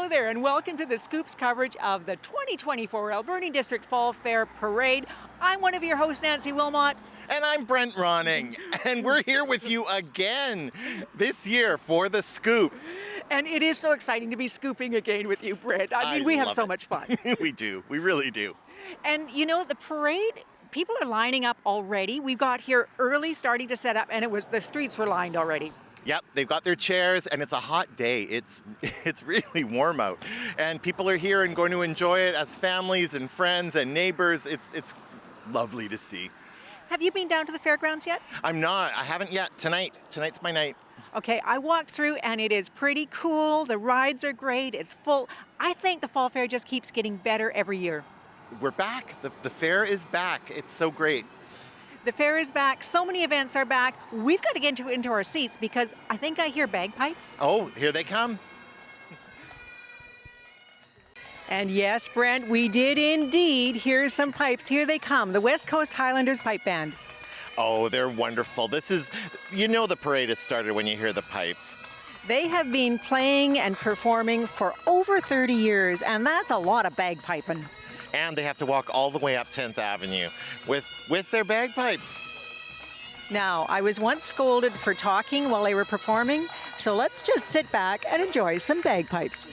Hello there and welcome to the Scoop's coverage of the 2024 Alberni District Fall Fair Parade. I'm one of your hosts, Nancy Wilmot. And I'm Brent Ronning, and we're here with you again this year for the Scoop. And it is so exciting to be scooping again with you, Brent. I mean, we have so much fun. We do. We really do. And you know, the parade, people are lining up already. We got here early, starting to set up, and the streets were lined already. Yep, they've got their chairs, and it's a hot day. It's really warm out, and people are here and going to enjoy it as families and friends and neighbors. It's lovely to see. Have you been down to the fairgrounds yet? I'm not. I haven't yet. Tonight's my night. Okay, I walked through and it is pretty cool. The rides are great. It's full. I think the fall fair just keeps getting better every year. We're back. The fair is back. It's so great. The fair is back. So many events are back. We've got to get into our seats because I think I hear bagpipes. Oh, here they come. And yes, Brent, we did indeed hear some pipes. Here they come, the West Coast Highlanders Pipe Band. Oh, they're wonderful. This is, the parade has started when you hear the pipes. They have been playing and performing for over 30 years, and that's a lot of bagpiping. And they have to walk all the way up 10th Avenue with their bagpipes. Now, I was once scolded for talking while they were performing, so let's just sit back and enjoy some bagpipes.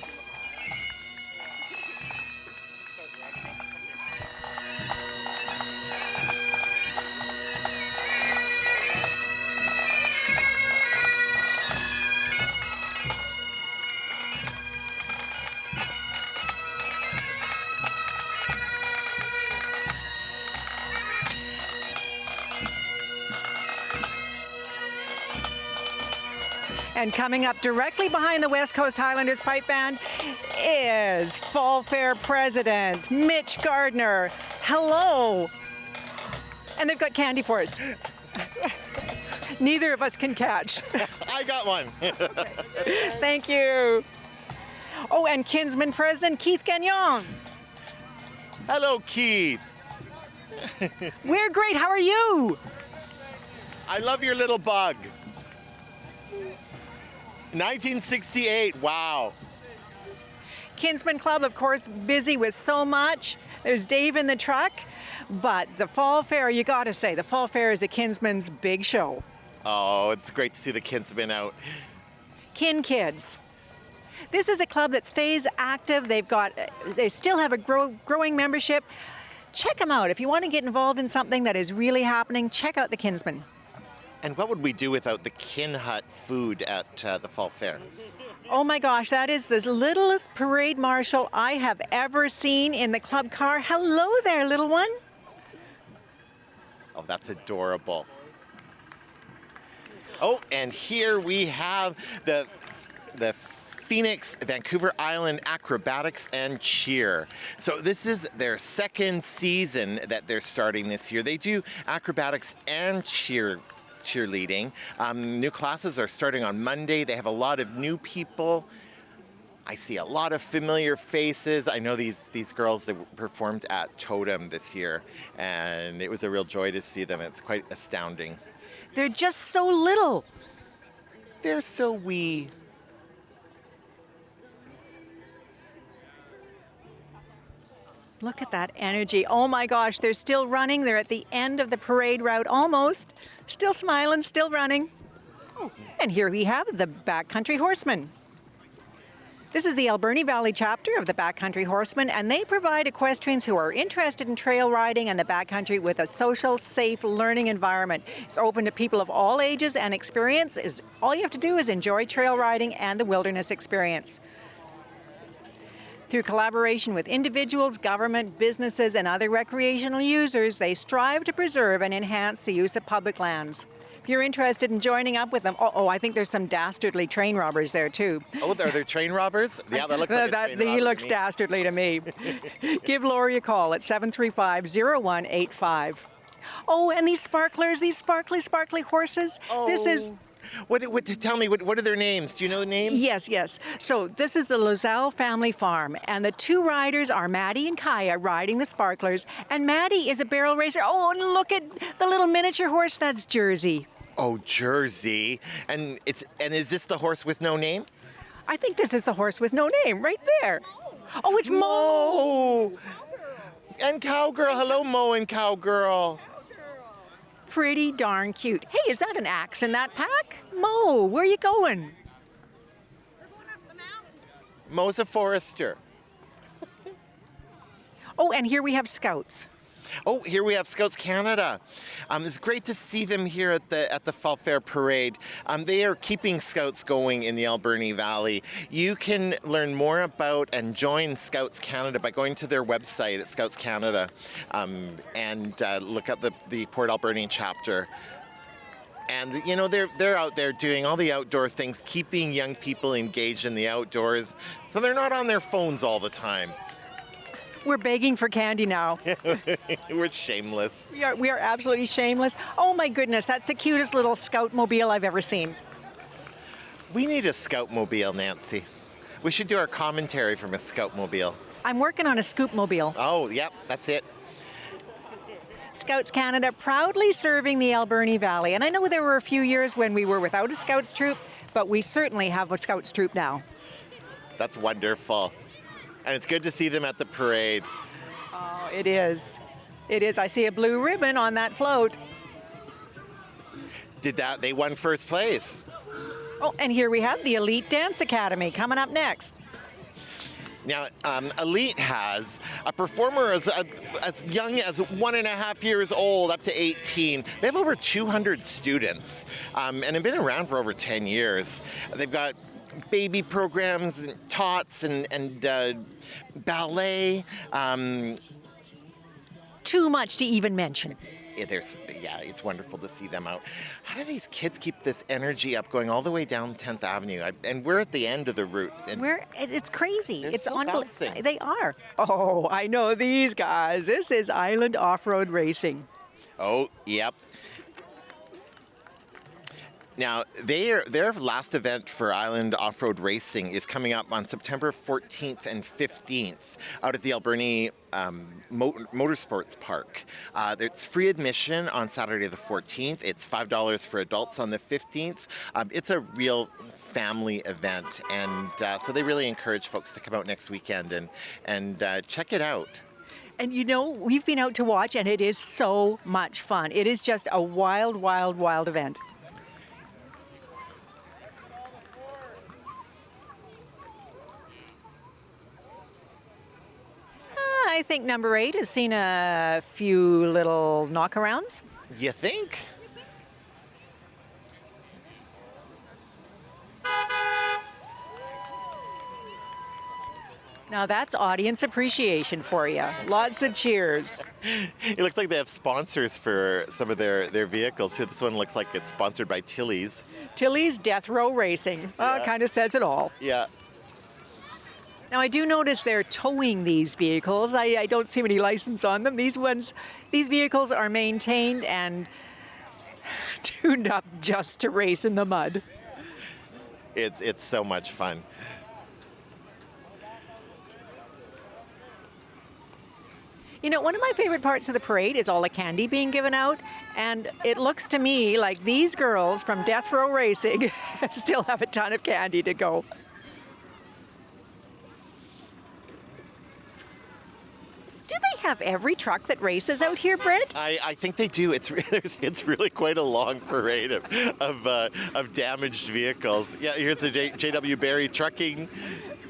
And coming up directly behind the West Coast Highlanders Pipe Band is Fall Fair President Mitch Gardner. Hello. And they've got candy for us. Neither of us can catch. I got one. Thank you. Oh, and Kinsman President Keith Gagnon. Hello, Keith. We're great. How are you? I love your little bug. 1968, wow. Kinsman Club, of course, busy with so much. There's Dave in the truck, but the Fall Fair, you gotta say, the Fall Fair is a Kinsman's big show. Oh, it's great to see the Kinsmen out. Kin Kids. This is a club that stays active. They still have a growing membership. Check them out. If you want to get involved in something that is really happening, check out the Kinsmen. And what would we do without the Kin Hut food at the Fall Fair? Oh my gosh, that is the littlest parade marshal I have ever seen in the club car. Hello there, little one. Oh, that's adorable. Oh, and here we have the Phoenix Vancouver Island Acrobatics and Cheer. So this is their second season that they're starting this year. They do acrobatics and cheerleading. New classes are starting on Monday. They have a lot of new people. I see a lot of familiar faces. I know these girls that performed at Totem this year, and it was a real joy to see them. It's quite astounding. They're just so little. They're so wee. Look at that energy. Oh my gosh, they're still running. They're at the end of the parade route almost. Still smiling, still running. Oh, and here we have the Backcountry Horsemen. This is the Alberni Valley chapter of the Backcountry Horsemen, and they provide equestrians who are interested in trail riding and the backcountry with a social, safe learning environment. It's open to people of all ages and experience. All you have to do is enjoy trail riding and the wilderness experience. Through collaboration with individuals, government, businesses, and other recreational users, they strive to preserve and enhance the use of public lands. If you're interested in joining up with them, I think there's some dastardly train robbers there too. Oh, are there train robbers? Yeah, that looks like a train robber. He looks dastardly to me. Give Lori a call at 735-0185. Oh, and these sparklers, these sparkly horses. Oh. This is... Tell me, what are their names? Do you know the names? Yes. So this is the Lozelle family farm, and the two riders are Maddie and Kaya riding the sparklers, and Maddie is a barrel racer. Oh, and look at the little miniature horse. That's Jersey. Oh, Jersey. And is this the horse with no name? I think this is the horse with no name right there. Oh, it's Mo. Mo! And Cowgirl. Hello, Mo and Cowgirl. Pretty darn cute. Hey, is that an axe in that pack? Mo, where are you going? Mo's a forester. Oh, and here we have Scouts. Oh, here we have Scouts Canada. It's great to see them here at the Fall Fair Parade. They are keeping Scouts going in the Alberni Valley. You can learn more about and join Scouts Canada by going to their website at Scouts Canada and look up the Port Alberni chapter. And you know they're out there doing all the outdoor things, keeping young people engaged in the outdoors, so they're not on their phones all the time. We're begging for candy now. We're shameless. We are absolutely shameless. Oh my goodness, that's the cutest little Scout mobile I've ever seen. We need a Scout mobile, Nancy. We should do our commentary from a Scout mobile. I'm working on a Scoop mobile. Oh, yep, that's it. Scouts Canada proudly serving the Alberni Valley. And I know there were a few years when we were without a Scouts troop, but we certainly have a Scouts troop now. That's wonderful. And it's good to see them at the parade. Oh, it is. It is. I see a blue ribbon on that float. They won first place. Oh, and here we have the Elite Dance Academy coming up next. Now, Elite has a performer as young as 1.5 years old up to 18. They have over 200 students and have been around for over 10 years. They've got baby programs and tots and ballet. Too much to even mention. It's wonderful to see them out. How do these kids keep this energy up going all the way down 10th Avenue? And we're at the end of the route. And It's crazy. they're It's still unbelievable. bouncing. They are. Oh, I know these guys. This is Island Off-Road Racing. Oh, yep. Now, their last event for Island Off-Road Racing is coming up on September 14th and 15th out at the Alberni Motorsports Park. It's free admission on Saturday the 14th. It's $5 for adults on the 15th. It's a real family event, and so they really encourage folks to come out next weekend and check it out. And you know, we've been out to watch, and it is so much fun. It is just a wild, wild, wild event. I think number 8 has seen a few little knockarounds. You think? Now that's audience appreciation for you. Lots of cheers. It looks like they have sponsors for some of their vehicles too. This one looks like it's sponsored by Tilly's. Tilly's Death Row Racing. Yeah. Kind of says it all. Yeah. Now I do notice they're towing these vehicles. I don't see any license on them. These vehicles are maintained and tuned up just to race in the mud. It's so much fun. You know, one of my favorite parts of the parade is all the candy being given out, and it looks to me like these girls from Death Row Racing still have a ton of candy to go. Do they have every truck that races out here, Brent? I think they do. It's really quite a long parade of damaged vehicles. Yeah, here's the J.W. Barry trucking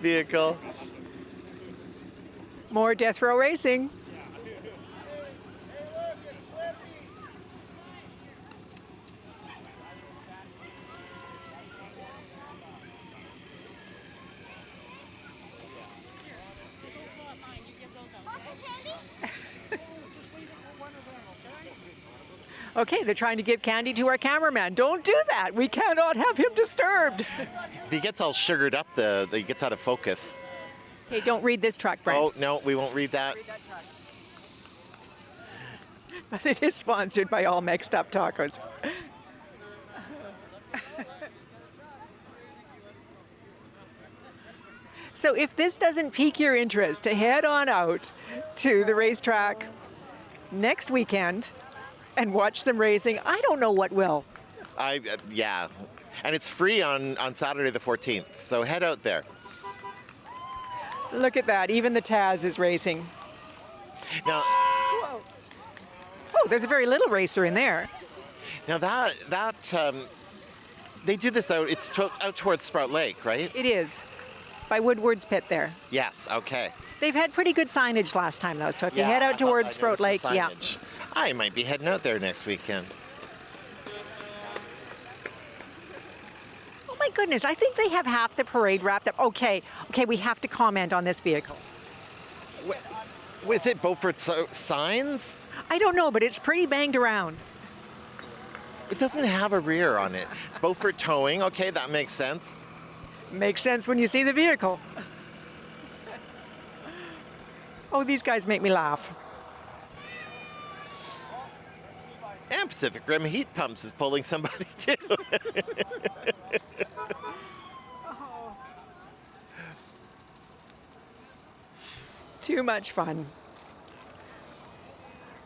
vehicle. More Death Row Racing. Okay, they're trying to give candy to our cameraman. Don't do that. We cannot have him disturbed. If he gets all sugared up, he gets out of focus. Hey, don't read this truck, Brent. Oh, no, we won't read that. But it is sponsored by All Mixed Up Tacos. So if this doesn't pique your interest to head on out to the racetrack next weekend and watch some racing, I don't know what will. Yeah. And it's free on Saturday the 14th, so head out there. Look at that. Even the Taz is racing. Now, Whoa. Oh, there's a very little racer in there. now they do this out. It's out towards Sprout Lake, right? It is. By Woodward's Pit there. Yes. Okay. They've had pretty good signage last time, though. So if you Yeah, head I out thought towards I Sprout noticed Lake, the yeah. signage. I might be heading out there next weekend. Oh my goodness, I think they have half the parade wrapped up. Okay, we have to comment on this vehicle. Was it Beaufort signs? I don't know, but it's pretty banged around. It doesn't have a rear on it. Beaufort towing, okay, that makes sense. Makes sense when you see the vehicle. Oh, these guys make me laugh. And Pacific Rim Heat Pumps is pulling somebody too. Too much fun.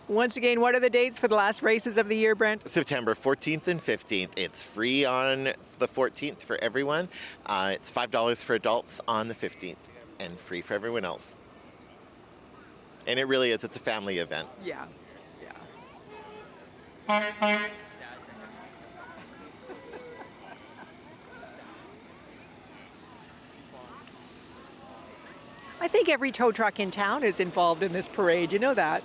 Once again, what are the dates for the last races of the year, Brent? September 14th and 15th. It's free on the 14th for everyone. It's $5 for adults on the 15th and free for everyone else. And it really is, it's a family event. Yeah. I think every tow truck in town is involved in this parade. You know that.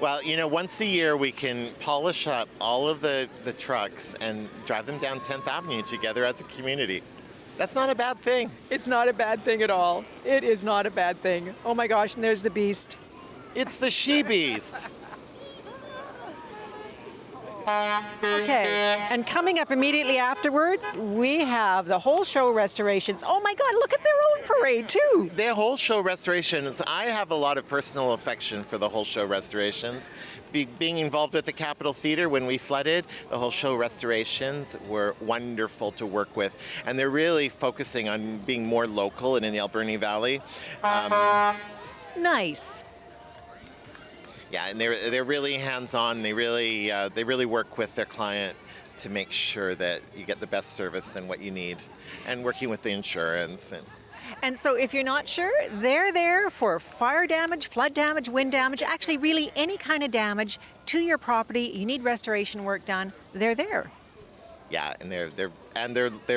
Well, you know, once a year we can polish up all of the trucks and drive them down 10th Avenue together as a community. That's not a bad thing. It's not a bad thing at all. It is not a bad thing. Oh my gosh, and there's the beast. It's the she-beast. Okay, and coming up immediately afterwards, we have the whole show restorations. Oh my God, look at their own parade too. The whole show restorations, I have a lot of personal affection for the whole show restorations. Being involved with the Capitol Theatre when we flooded, the whole show restorations were wonderful to work with. And they're really focusing on being more local and in the Alberni Valley. Nice. Yeah, and they're really hands-on. They really work with their client to make sure that you get the best service and what you need, and working with the insurance. And so if you're not sure, they're there for fire damage, flood damage, wind damage, actually really any kind of damage to your property. You need restoration work done, they're there. Yeah, and they're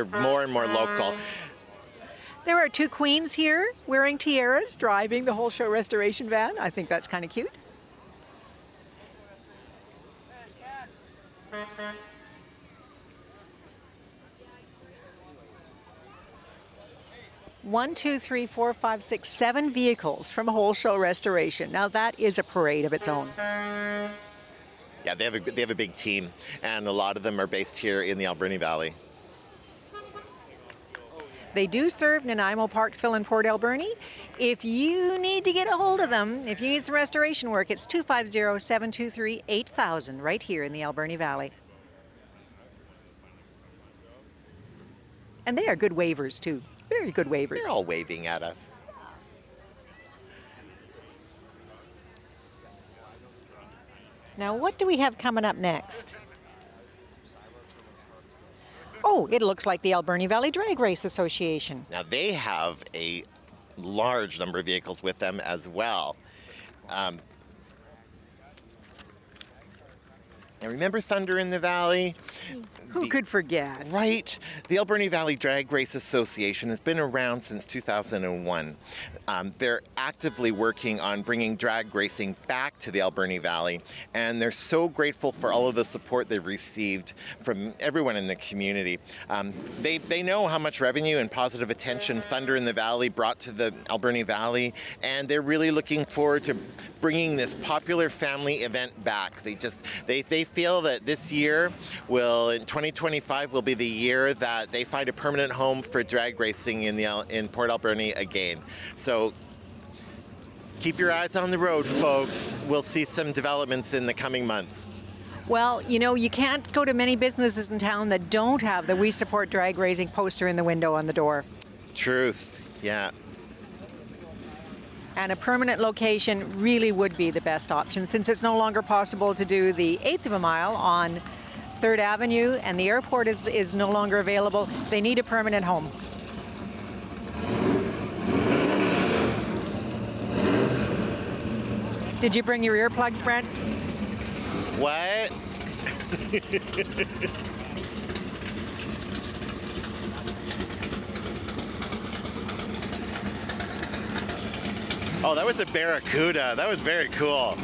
more and more local. There are two queens here wearing tiaras driving the whole show restoration van. I think that's kind of cute. One, two, three, four, five, six, 7 vehicles from a whole show restoration. Now that is a parade of its own. Yeah, they have a big team, and a lot of them are based here in the Alberni Valley. They do serve Nanaimo, Parksville, and Port Alberni. If you need to get a hold of them, if you need some restoration work, it's 250-723-8000 right here in the Alberni Valley. And they are good waivers too. Very good waivers. They're all waving at us. Now, what do we have coming up next? Oh, it looks like the Alberni Valley Drag Race Association. Now, they have a large number of vehicles with them as well. And remember Thunder in the Valley? Who could forget? Right. The Alberni Valley Drag Race Association has been around since 2001. They're actively working on bringing drag racing back to the Alberni Valley, and they're so grateful for all of the support they've received from everyone in the community. They know how much revenue and positive attention Thunder in the Valley brought to the Alberni Valley, and they're really looking forward to bringing this popular family event back. They feel that this year in 2025 will be the year that they find a permanent home for drag racing in Port Alberni again. So keep your eyes on the road, folks. We'll see some developments in the coming months. Well, you know, you can't go to many businesses in town that don't have the We Support Drag Racing poster in the window on the door. Truth, yeah. And a permanent location really would be the best option since it's no longer possible to do the eighth of a mile on 3rd Avenue and the airport is no longer available. They need a permanent home. Did you bring your earplugs, Brent? What? Oh, that was a Barracuda. That was very cool.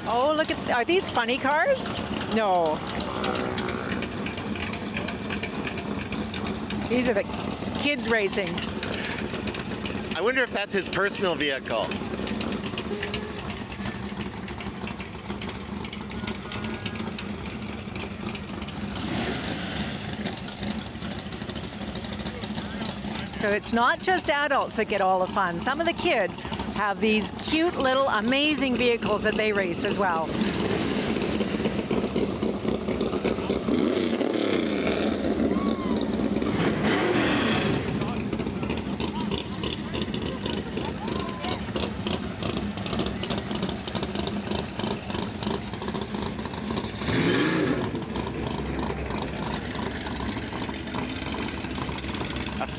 Oh, look at, are these funny cars? No. These are the kids racing. I wonder if that's his personal vehicle. So it's not just adults that get all the fun. Some of the kids have these cute little amazing vehicles that they race as well.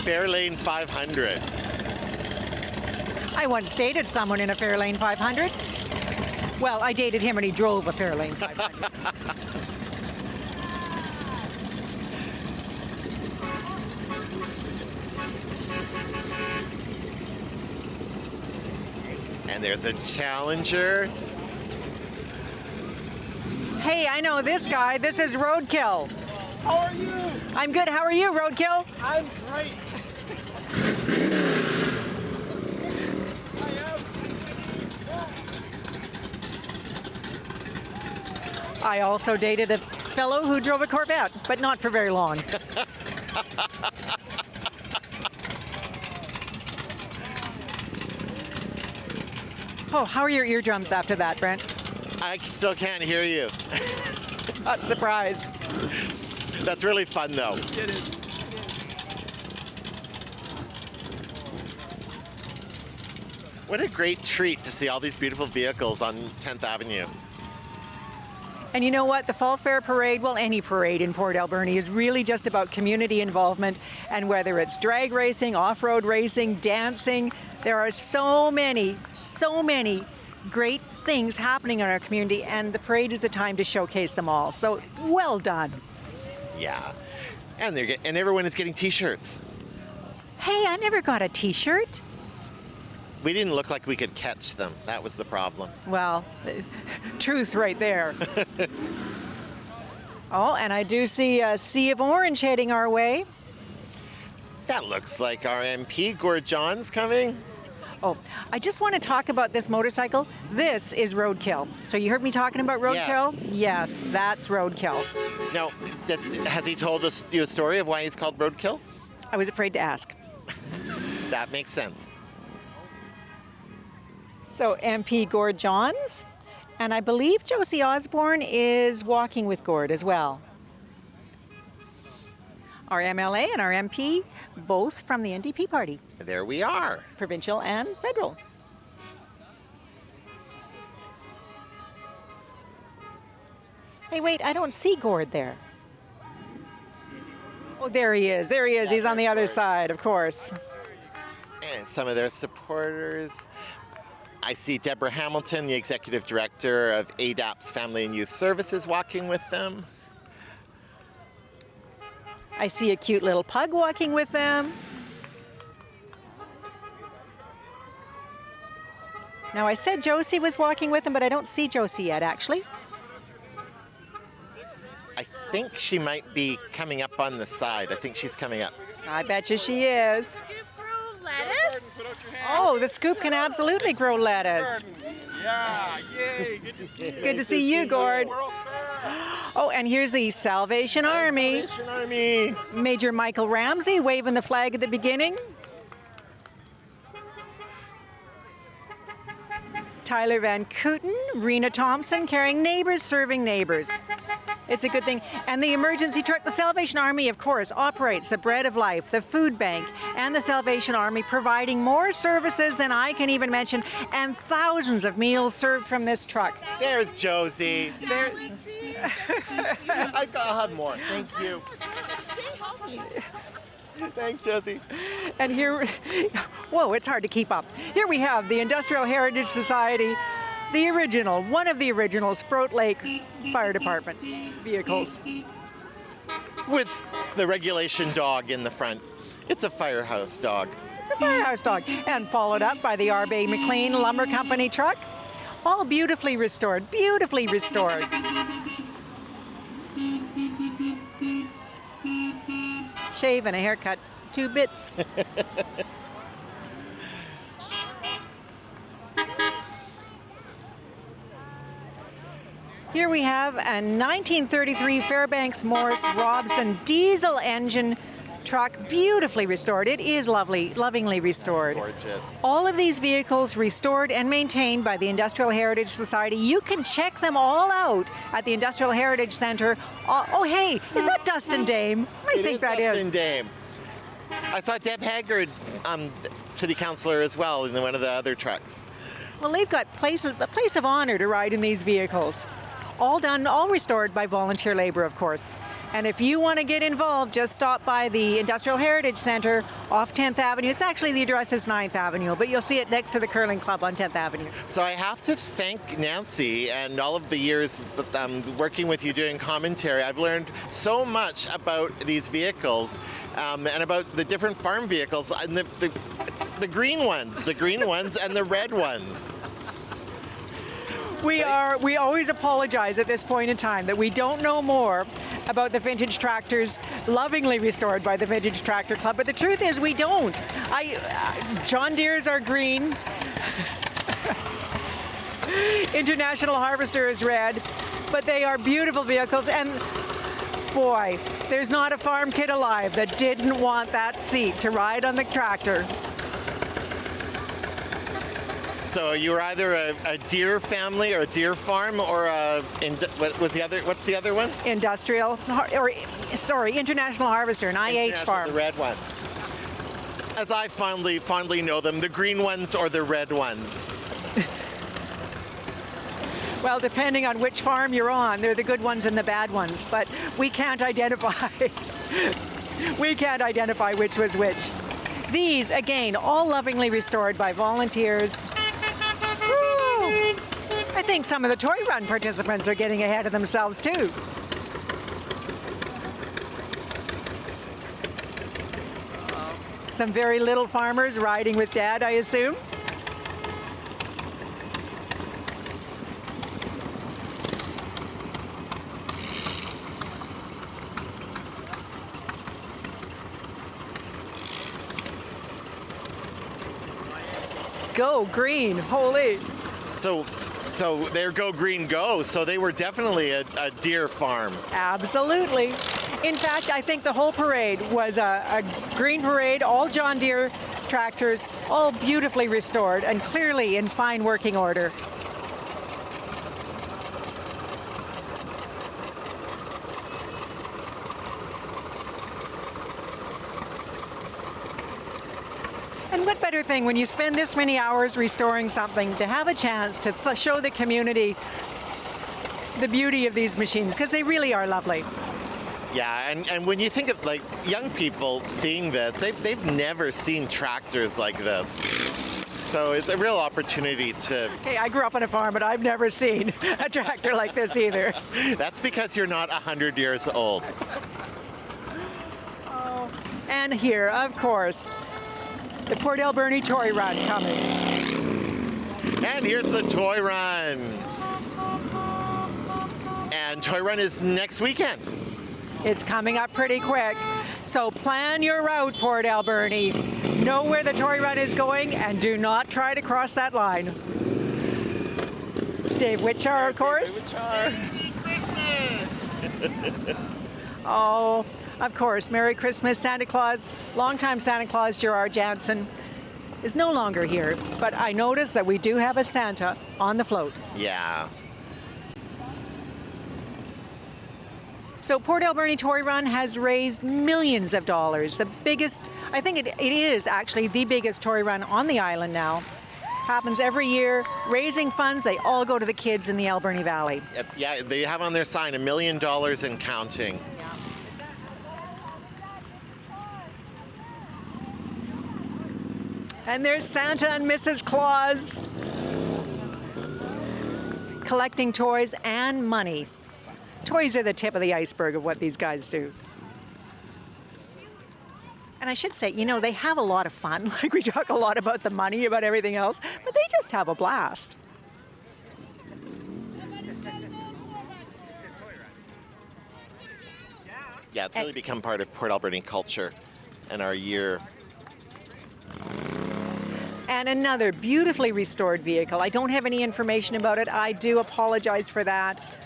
Fairlane 500. I once dated someone in a Fairlane 500. Well, I dated him and he drove a Fairlane 500. And there's a Challenger. Hey, I know this guy. This is Roadkill. How are you? I'm good. How are you, Roadkill? I'm great. I also dated a fellow who drove a Corvette, but not for very long. Oh, how are your eardrums after that, Brent? I still can't hear you. Not surprised. That's really fun, though. It is. What a great treat to see all these beautiful vehicles on 10th Avenue. And you know what? The Fall Fair Parade, well, any parade in Port Alberni is really just about community involvement. And whether it's drag racing, off-road racing, dancing, there are so many great things happening in our community, and the parade is a time to showcase them all. So well done. Yeah. And and everyone is getting t-shirts. Hey, I never got a t-shirt. We didn't look like we could catch them. That was the problem. Well, truth right there. Oh, and I do see a sea of orange heading our way. That looks like our MP, Gord John's coming. Oh, I just want to talk about this motorcycle. This is Roadkill. So you heard me talking about Roadkill? Yes, that's Roadkill. Now, has he told us you a story of why he's called Roadkill? I was afraid to ask. That makes sense. So MP Gord Johns, and I believe Josie Osborne is walking with Gord as well. Our MLA and our MP, both from the NDP party, There we are. provincial and federal. Hey, wait, I don't see Gord there. Oh, there he is. There he is. He's on the other side, of course. And some of their supporters. I see Deborah Hamilton, the executive director of ADAP's Family and Youth Services, walking with them. I see a cute little pug walking with them. Now, I said Josie was walking with them, but I don't see Josie yet, actually. I think she might be coming up on the side. I think she's coming up. I bet you she is. Scoop grow lettuce? Oh, the Scoop can absolutely grow lettuce. Yeah, yay, good to see you. Good to see you, Gord. World Fair. Oh, and here's the Salvation Army. Salvation Army. Major Michael Ramsey waving the flag at the beginning. Tyler Van Kooten, Rena Thompson carrying Neighbors Serving Neighbors. It's a good thing. And the emergency truck, the Salvation Army, of course, operates the Bread of Life, the Food Bank, and the Salvation Army, providing more services than I can even mention, and thousands of meals served from this truck. There's Josie. There, I'll have more. Thank you. Thanks, Josie. and here, whoa, it's hard to keep up. Here we have the Industrial Heritage Society, the original, one of the original Sprout Lake Fire Department vehicles. With the regulation dog in the front. It's a firehouse dog. It's a firehouse dog. And followed up by the R.B. McLean Lumber Company truck. All beautifully restored, beautifully restored. Shave and a haircut, 2 bits. Here we have a 1933 Fairbanks Morse Robson diesel engine truck, beautifully restored. It is lovingly restored. Gorgeous. All of these vehicles restored and maintained by the Industrial Heritage Society. You can check them all out at the Industrial Heritage Centre. Oh, hey, is that Dustin Dame? I think that is. Dustin Dame. I saw Deb Haggard, city councillor, as well in one of the other trucks. Well, they've got a place of honor to ride in these vehicles. All done, all restored by volunteer labor, of course. And if you want to get involved, just stop by the Industrial Heritage Centre off 10th Avenue. It's actually, the address is 9th Avenue, but you'll see it next to the Curling Club on 10th Avenue. So I have to thank Nancy and all of the years working with you doing commentary. I've learned so much about these vehicles and about the different farm vehicles and the green ones and the red ones. We always apologize at this point in time that we don't know more about the vintage tractors lovingly restored by the Vintage Tractor Club, but the truth is we don't. John Deere's are green. International Harvester is red, but they are beautiful vehicles, and boy, there's not a farm kid alive that didn't want that seat to ride on the tractor. So you were either a deer family or a deer farm or what's the other one? International Harvester, an IH farm. The red ones. As I fondly know them, the green ones or the red ones. Well, depending on which farm you're on, they're the good ones and the bad ones, but we can't identify. We can't identify which was which. These, again, all lovingly restored by volunteers. Woo! I think some of the toy run participants are getting ahead of themselves too. Some very little farmers riding with Dad, I assume. Go green, holy. So there go green go. So they were definitely a deer farm. Absolutely. In fact, I think the whole parade was a green parade, all John Deere tractors, all beautifully restored and clearly in fine working order. And what better thing when you spend this many hours restoring something to have a chance to show the community the beauty of these machines, because they really are lovely. Yeah, and when you think of like young people seeing this, they've never seen tractors like this. So it's a real opportunity to... Hey, I grew up on a farm, but I've never seen a tractor like this either. That's because you're not 100 years old. Oh, and here, of course, the Port Alberni Toy Run coming. And here's the Toy Run. And Toy Run is next weekend. It's coming up pretty quick. So plan your route, Port Alberni. Know where the Toy Run is going and do not try to cross that line. Dave Witchar, of course. Merry Christmas! Oh, of course, Merry Christmas, Santa Claus. Longtime Santa Claus Gerard Jansen is no longer here, but I noticed that we do have a Santa on the float. Yeah. So Port Alberni Toy Run has raised millions of dollars. The biggest, I think it is actually the biggest toy run on the island now. Happens every year, raising funds, they all go to the kids in the Alberni Valley. Yeah, they have on their sign $1 million and counting. And there's Santa and Mrs. Claus collecting toys and money. Toys are the tip of the iceberg of what these guys do. And I should say, you know, they have a lot of fun. Like, we talk a lot about the money, about everything else, but they just have a blast. Yeah, it's really become part of Port Alberni culture and our year. And another beautifully restored vehicle. I don't have any information about it. I do apologize for that.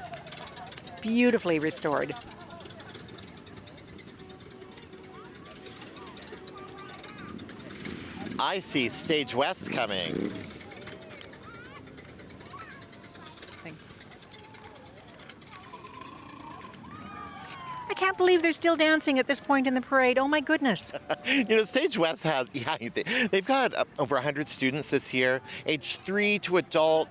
Beautifully restored. I see Stage West coming. I can't believe they're still dancing at this point in the parade. Oh my goodness. You know, Stage West has, they've got over 100 students this year, age 3 to adult,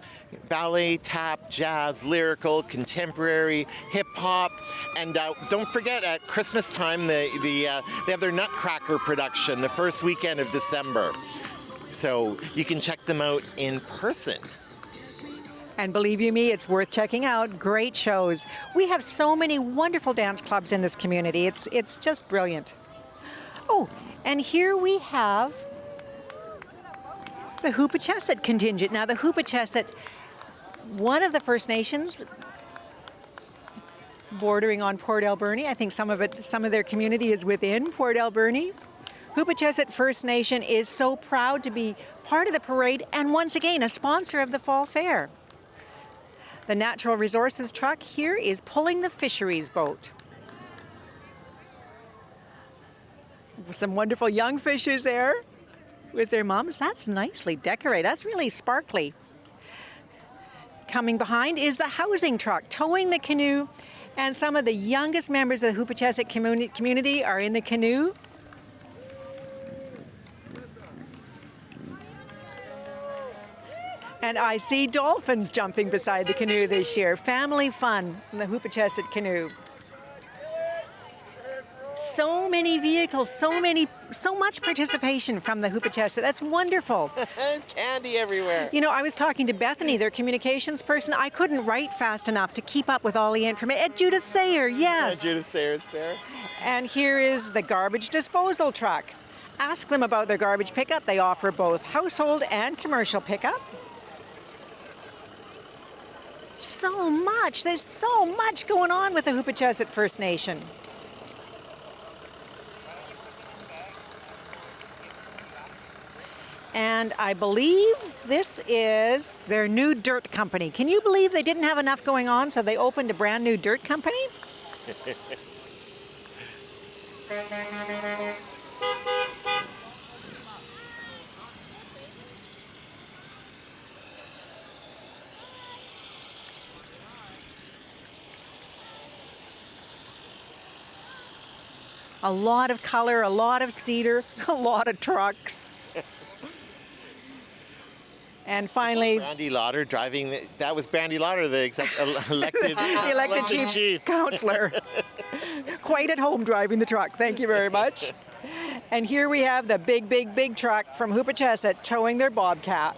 ballet, tap, jazz, lyrical, contemporary, hip hop, and don't forget at Christmas time they have their Nutcracker production the first weekend of December. So you can check them out in person. And believe you me, it's worth checking out. Great shows. We have so many wonderful dance clubs in this community. It's just brilliant. Oh, and here we have the Hoopacheset contingent. Now, the Hoopacheset, one of the First Nations bordering on Port Alberni. I think some of their community is within Port Alberni. Hoopacheset First Nation is so proud to be part of the parade and once again a sponsor of the Fall Fair. The Natural Resources truck here is pulling the fisheries boat. Some wonderful young fishers there with their moms. That's nicely decorated. That's really sparkly. Coming behind is the housing truck towing the canoe, and some of the youngest members of the Hoopacheset community are in the canoe. And I see dolphins jumping beside the canoe this year. Family fun in the Hoopacheset canoe. So many vehicles, so much participation from the Hoopacheset. That's wonderful. Candy everywhere. You know, I was talking to Bethany, their communications person. I couldn't write fast enough to keep up with all the information. Judith Sayer, yes. Yeah, Judith Sayer's there. And here is the garbage disposal truck. Ask them about their garbage pickup. They offer both household and commercial pickup. So much. There's so much going on with the Hoopacheset First Nation. And I believe this is their new dirt company. Can you believe they didn't have enough going on, so they opened a brand new dirt company? A lot of color, a lot of cedar, a lot of trucks. And finally, Brandy Lauder driving. That was Brandy Lauder, the elected chief counselor. Quite at home driving the truck. Thank you very much. And here we have the big truck from Hoopacheset towing their bobcat.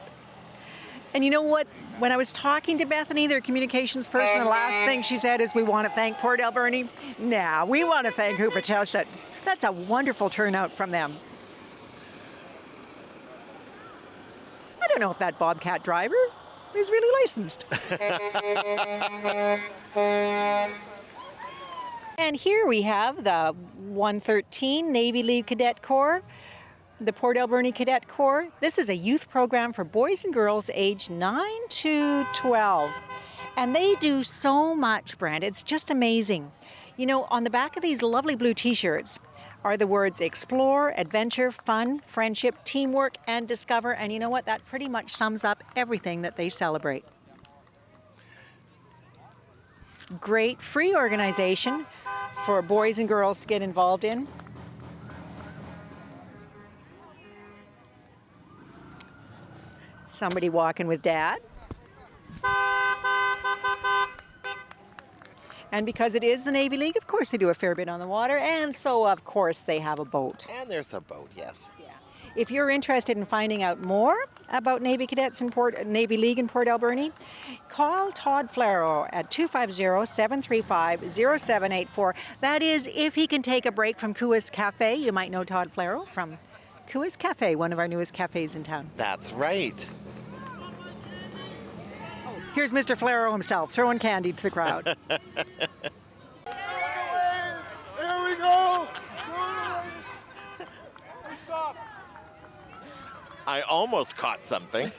And you know what? When I was talking to Bethany, their communications person, the last thing she said is, we want to thank Port Alberni. Nah, we want to thank Hoopacheset. That's a wonderful turnout from them. I don't know if that bobcat driver is really licensed. And here we have the 113 Navy League Cadet Corps, the Port Alberni Cadet Corps. This is a youth program for boys and girls aged 9 to 12. And they do so much, Brent. It's just amazing. You know, on the back of these lovely blue t-shirts are the words explore, adventure, fun, friendship, teamwork, and discover. And you know what? That pretty much sums up everything that they celebrate. Great free organization for boys and girls to get involved in. Somebody walking with Dad. And because it is the Navy League, of course they do a fair bit on the water, and so of course they have a boat. And there's a boat, yes. If you're interested in finding out more about Navy Cadets in Navy League in Port Alberni, call Todd Flaro at 250-735-0784. That is, if he can take a break from Kuas Cafe. You might know Todd Flaro from Kuas Cafe, one of our newest cafes in town. That's right. Here's Mr. Flaro himself, throwing candy to the crowd. There we go. Stop. I almost caught something.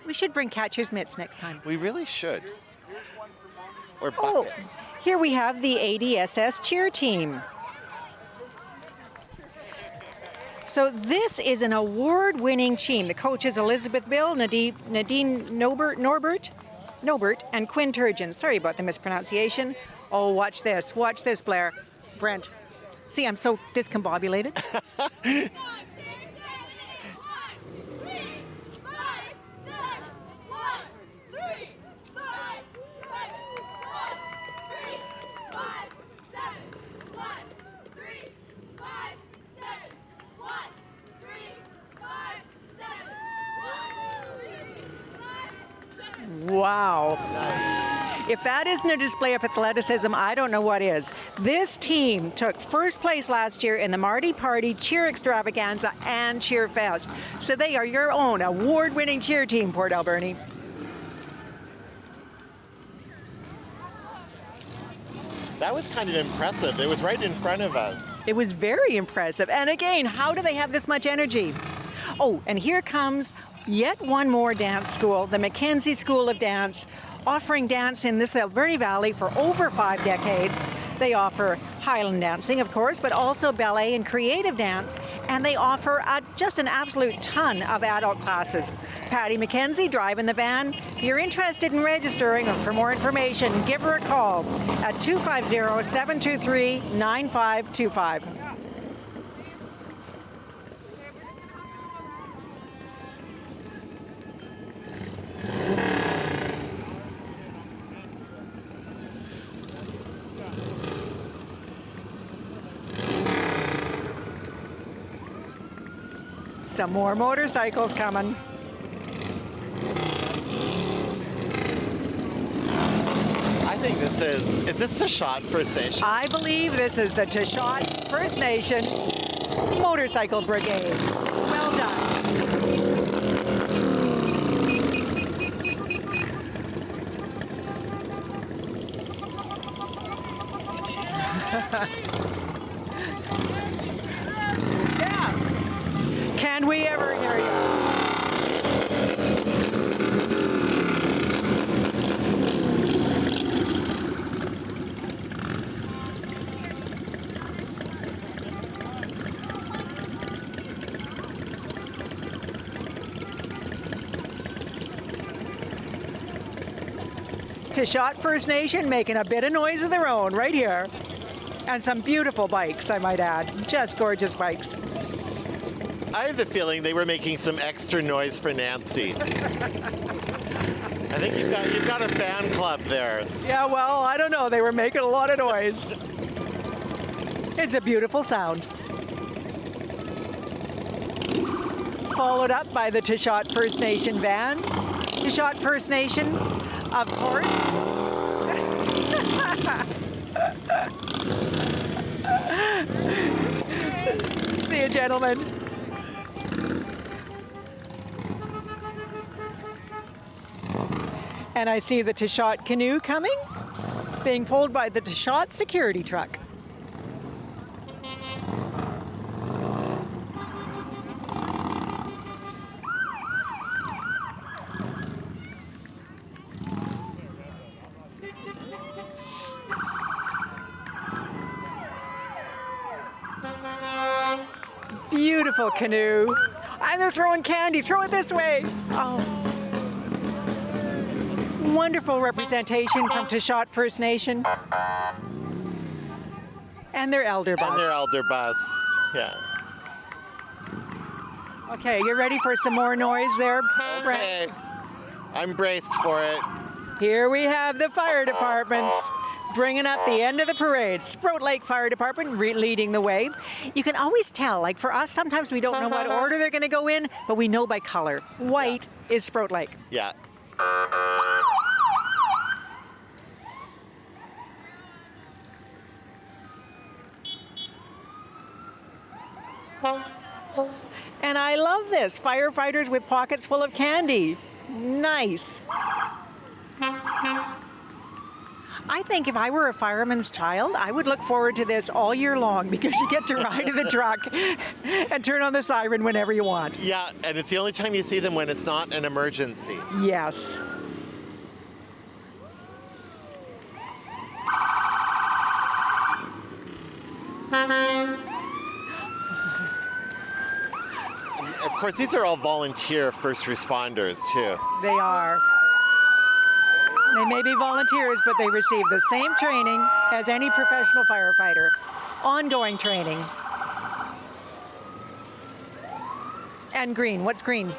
We should bring catcher's mitts next time. We really should. Or Oh, buckets. here we have the ADSS cheer team. So this is an award-winning team. The coaches Elizabeth Bill, Nadine Norbert, and Quinn Turgeon. Sorry about the mispronunciation. Oh, watch this, Blair. Brent. See, I'm so discombobulated. Wow. If that isn't a display of athleticism, I don't know what is. This team took first place last year in the Mardi Party Cheer Extravaganza and Cheer Fest. So they are your own award-winning cheer team, Port Alberni. That was kind of impressive. It was right in front of us. It was very impressive. And again, how do they have this much energy? Oh, and here comes yet one more dance school, the Mackenzie School of Dance, offering dance in this Alberni Valley for over 5 decades. They offer Highland dancing, of course, but also ballet and creative dance, and they offer just an absolute ton of adult classes. Patty Mackenzie driving the van. If you're interested in registering or for more information, give her a call at 250-723-9525. Some more motorcycles coming. I think this is this Tashot First Nation? I believe this is the Tashot First Nation Motorcycle Brigade. Well done. Yes. Can we ever hear you? Tashot First Nation making a bit of noise of their own right here. And some beautiful bikes, I might add. Just gorgeous bikes. I have the feeling they were making some extra noise for Nancy. I think you've got a fan club there. Yeah, well, I don't know. They were making a lot of noise. It's a beautiful sound. Followed up by the Tashot First Nation van. Tashot First Nation, of course. See you, gentlemen. And I see the Tashot canoe coming, being pulled by the Tashot security truck. Beautiful canoe. And they're throwing candy. Throw it this way. Oh. Wonderful representation from Tashot First Nation. And their elder bus. And their elder bus. Yeah. Okay, you ready for some more noise there, Brent? Okay. I'm braced for it. Here we have the fire departments bringing up the end of the parade. Sprout Lake Fire Department leading the way. You can always tell, like for us, sometimes we don't know what order they're going to go in, but we know by color. White is Sprout Lake. Yeah. And I love this. Firefighters with pockets full of candy. Nice. I think if I were a fireman's child, I would look forward to this all year long because you get to ride in the truck and turn on the siren whenever you want. Yeah, and it's the only time you see them when it's not an emergency. Yes. Of course, these are all volunteer first responders, too. They are. They may be volunteers, but they receive the same training as any professional firefighter. Ongoing training. And green. What's green?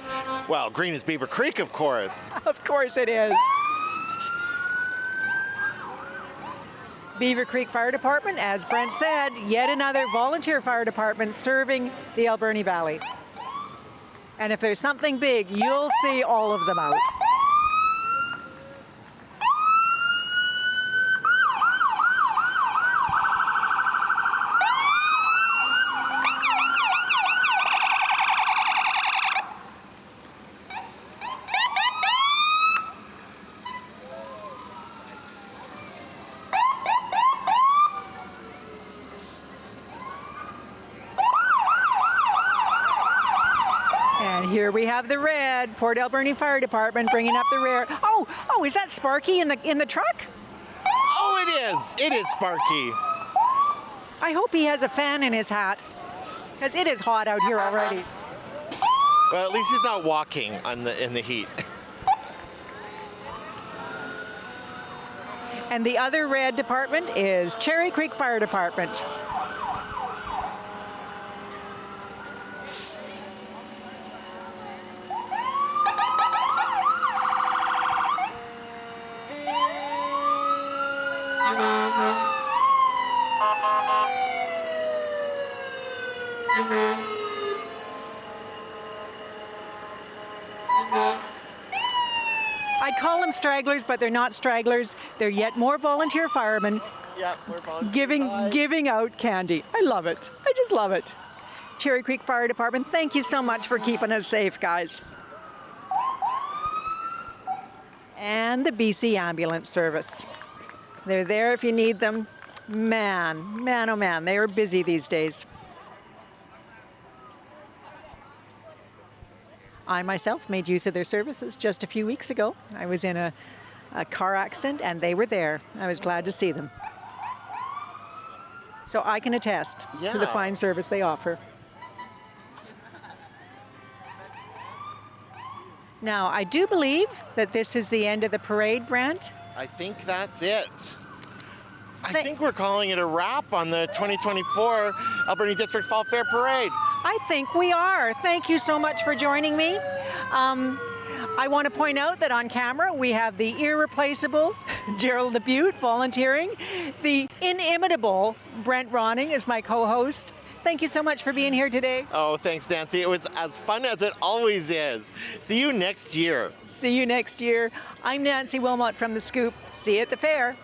Well, green is Beaver Creek, of course. Of course it is. Beaver Creek Fire Department, as Brent said, yet another volunteer fire department serving the Alberni Valley. And if there's something big, you'll see all of them out. Here we have the red, Port Alberni Fire Department bringing up the rear. Oh, is that Sparky in the truck? Oh, it is. It is Sparky. I hope he has a fan in his hat, because it is hot out here already. Well, at least he's not walking in the heat. And the other red department is Cherry Creek Fire Department. I'd call them stragglers, but they're not stragglers. They're yet more volunteer firemen Yeah, we're volunteers. giving out candy. I love it. I just love it. Cherry Creek Fire Department, thank you so much for keeping us safe, guys. And the BC Ambulance Service. They're there if you need them. Man, oh man, they are busy these days. I myself made use of their services just a few weeks ago. I was in a car accident and they were there. I was glad to see them. So I can attest to the fine service they offer. Now, I do believe that this is the end of the parade, Brent. I think that's it. I think we're calling it a wrap on the 2024 Alberni District Fall Fair Parade. I think we are. Thank you so much for joining me. I want to point out that on camera we have the irreplaceable Gerald Dubutte volunteering. The inimitable Brent Ronning is my co-host. Thank you so much for being here today. Oh, thanks, Nancy. It was as fun as it always is. See you next year. See you next year. I'm Nancy Wilmot from The Scoop. See you at the fair.